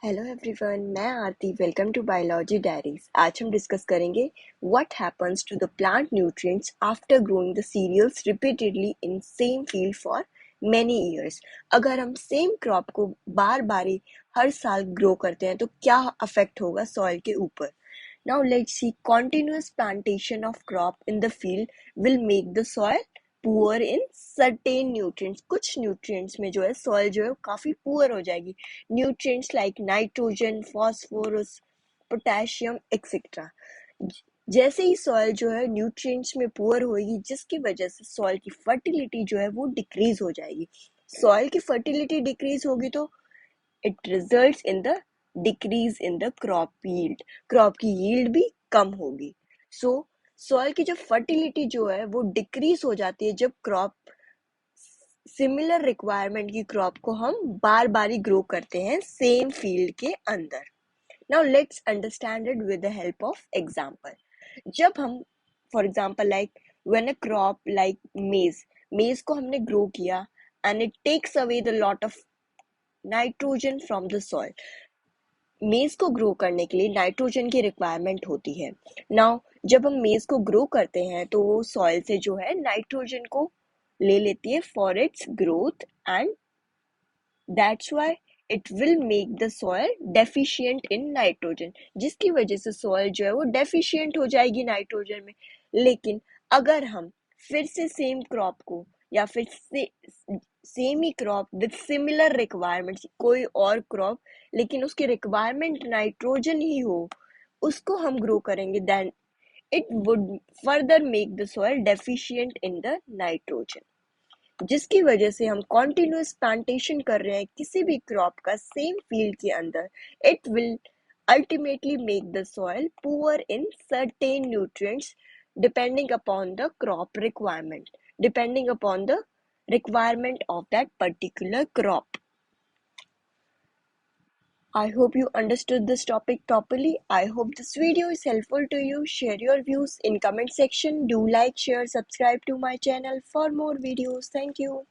Hello everyone, मैं Aarti. Welcome to biology diaries. आज हम डिस्कस करेंगे what happens to the plant nutrients after growing the cereals repeatedly in same field for many years. अगर हम same crop को बार बार हर साल grow करते हैं तो क्या अफेक्ट होगा सॉइल के ऊपर। Now let's see. Continuous plantation of crop in the field will make the soil poor in certain nutrients. कुछ nutrients में जो है soil जो है काफी poor हो जाएगी. Nutrients like nitrogen, phosphorus, potassium, etc. जैसे ही soil जो है nutrients में poor होगी, जिसकी वजह से soil की fertility जो है वो decrease हो जाएगी. Soil की fertility decrease होगी तो it results in the decrease in the crop yield. Crop की yield भी कम होगी. So soil की जो fertility जो है वो decrease हो जाती है जब क्रॉप सिमिलर रिक्वायरमेंट की क्रॉप को हम बार बार ही ग्रो करते हैं सेम फील्ड के अंदर. Now let's understand it with the help of example. जब हम for example like when a crop like maize को हमने ग्रो किया and it takes away the lot of nitrogen from the soil. मेज को grow करने के लिए नाइट्रोजन की रिक्वायरमेंट होती है. नाउ जब हम मेज को ग्रो करते हैं तो वो सॉइल से जो है नाइट्रोजन को ले लेती है for its growth and that's why it will make the soil deficient in nitrogen, जिसकी वजह से सॉइल जो है वो डेफिशिएंट हो जाएगी नाइट्रोजन में. लेकिन अगर हम फिर से सेम क्रॉप को या फिर से same he crop with similar requirements, कोई और क्रॉप लेकिन उसकी रिक्वायरमेंट नाइट्रोजन ही हो, उसको हम ग्रो करेंगे, then it would further make the soil deficient in the nitrogen, जिसकी वजह से हम कॉन्टिन्यूस प्लांटेशन कर रहे हैं किसी भी क्रॉप का सेम फील्ड के अंदर. It will ultimately make the soil poor in certain nutrients depending upon the crop requirement, depending upon the requirement of that particular crop. I hope you understood this topic properly. I hope this video is helpful to you. Share your views in comment section. Do like, share, subscribe to my channel for more videos. Thank you.